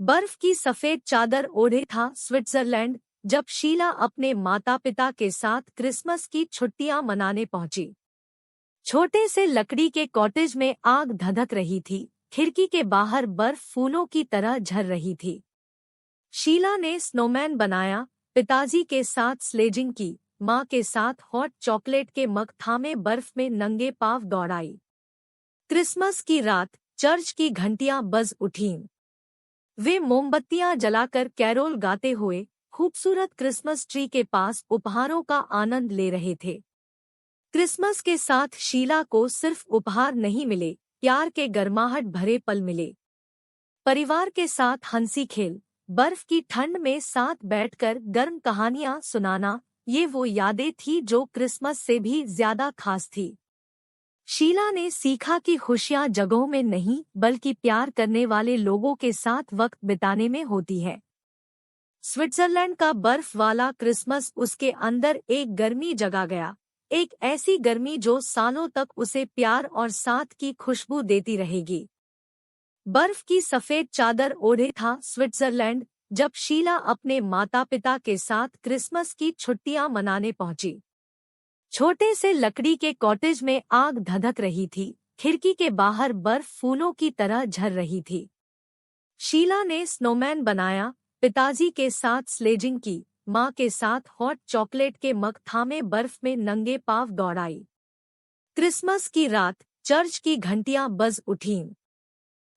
बर्फ की सफेद चादर ओढ़े था स्विट्जरलैंड जब शीला अपने माता पिता के साथ क्रिसमस की छुट्टियां मनाने पहुंची। छोटे से लकड़ी के कॉटेज में आग धधक रही थी, खिड़की के बाहर बर्फ फूलों की तरह झर रही थी। शीला ने स्नोमैन बनाया, पिताजी के साथ स्लेजिंग की, माँ के साथ हॉट चॉकलेट के मग थामे बर्फ में नंगे पांव दौड़ाई। क्रिसमस की रात चर्च की घंटियां बज उठीं। वे मोमबत्तियां जलाकर कैरोल गाते हुए खूबसूरत क्रिसमस ट्री के पास उपहारों का आनंद ले रहे थे। क्रिसमस के साथ शीला को सिर्फ उपहार नहीं मिले, प्यार के गर्माहट भरे पल मिले। परिवार के साथ हंसी खेल, बर्फ की ठंड में साथ बैठकर गर्म कहानियां सुनाना, ये वो यादें थी जो क्रिसमस से भी ज्यादा खास थी। शीला ने सीखा कि खुशियां जगहों में नहीं बल्कि प्यार करने वाले लोगों के साथ वक्त बिताने में होती है। स्विट्जरलैंड का बर्फ वाला क्रिसमस उसके अंदर एक गर्मी जगा गया, एक ऐसी गर्मी जो सालों तक उसे प्यार और साथ की खुशबू देती रहेगी। बर्फ की सफेद चादर ओढ़े था स्विट्जरलैंड जब शीला अपने माता पिता के साथ क्रिसमस की छुट्टियां मनाने पहुंची। छोटे से लकड़ी के कॉटेज में आग धधक रही थी, खिड़की के बाहर बर्फ फूलों की तरह झर रही थी। शीला ने स्नोमैन बनाया, पिताजी के साथ स्लेजिंग की, माँ के साथ हॉट चॉकलेट के मग थामे बर्फ में नंगे पांव दौड़ाई। क्रिसमस की रात चर्च की घंटियां बज उठीं।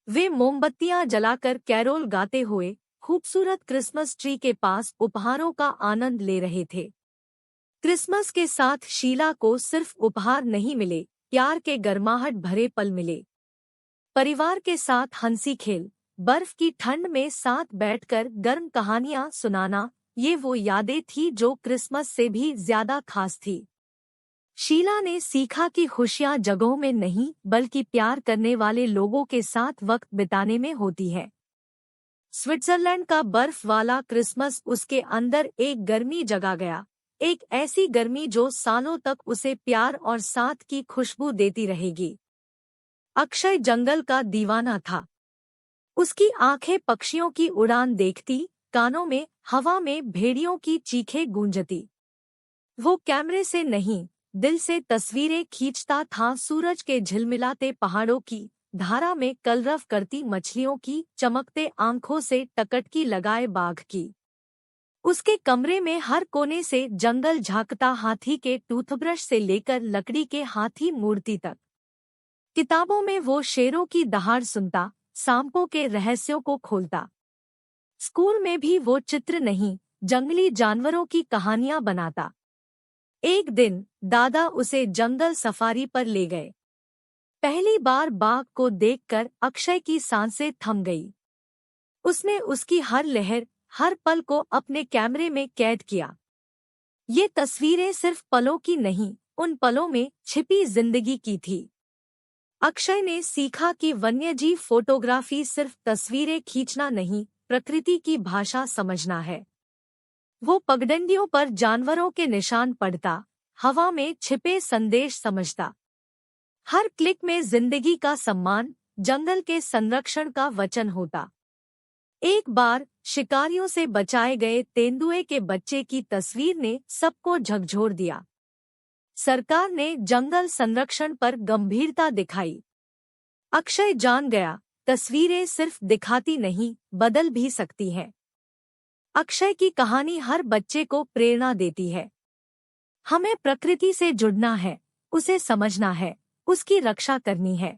वे मोमबत्तियां जलाकर कैरोल गाते हुए खूबसूरत क्रिसमस ट्री के पास उपहारों का आनंद ले रहे थे। क्रिसमस के साथ शीला को सिर्फ उपहार नहीं मिले, प्यार के गर्माहट भरे पल मिले। परिवार के साथ हंसी खेल, बर्फ की ठंड में साथ बैठकर गर्म कहानियां सुनाना, ये वो यादें थी जो क्रिसमस से भी ज्यादा खास थी। शीला ने सीखा कि खुशियां जगहों में नहीं बल्कि प्यार करने वाले लोगों के साथ वक्त बिताने में होती है। स्विट्जरलैंड का बर्फ वाला क्रिसमस उसके अंदर एक गर्मी जगा गया, एक ऐसी गर्मी जो सालों तक उसे प्यार और साथ की खुशबू देती रहेगी। अक्षय जंगल का दीवाना था। उसकी आंखें पक्षियों की उड़ान देखती, कानों में हवा में भेड़ियों की चीखें गूंजती। वो कैमरे से नहीं, दिल से तस्वीरें खींचता था, सूरज के झिलमिलाते पहाड़ों की, धारा में कलरव करती मछलियों की, चमकते आंखों से टकटकी लगाए बाघ की। उसके कमरे में हर कोने से जंगल झांकता, हाथी के टूथब्रश से लेकर लकड़ी के हाथी मूर्ति तक। किताबों में वो शेरों की दहाड़ सुनता, सांपों के रहस्यों को खोलता। स्कूल में भी वो चित्र नहीं, जंगली जानवरों की कहानियां बनाता। एक दिन दादा उसे जंगल सफारी पर ले गए। पहली बार बाघ को देखकर अक्षय की सांसें थम गई। उसने उसकी हर लहर, हर पल को अपने कैमरे में कैद किया। ये तस्वीरें सिर्फ पलों की नहीं, उन पलों में छिपी जिंदगी की थी। अक्षय ने सीखा कि वन्यजीव फोटोग्राफी सिर्फ तस्वीरें खींचना नहीं, प्रकृति की भाषा समझना है। वो पगडंडियों पर जानवरों के निशान पढ़ता, हवा में छिपे संदेश समझता। हर क्लिक में जिंदगी का सम्मान, जंगल के संरक्षण का वचन होता। एक बार शिकारियों से बचाए गए तेंदुए के बच्चे की तस्वीर ने सबको झकझोर दिया। सरकार ने जंगल संरक्षण पर गंभीरता दिखाई। अक्षय जान गया, तस्वीरें सिर्फ दिखाती नहीं, बदल भी सकती हैं। अक्षय की कहानी हर बच्चे को प्रेरणा देती है। हमें प्रकृति से जुड़ना है, उसे समझना है, उसकी रक्षा करनी है।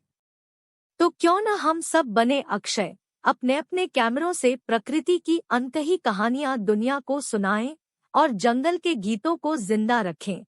तो क्यों न हम सब बने अक्षय, अपने अपने कैमरों से प्रकृति की अनकही कहानियां दुनिया को सुनाएं और जंगल के गीतों को जिंदा रखें।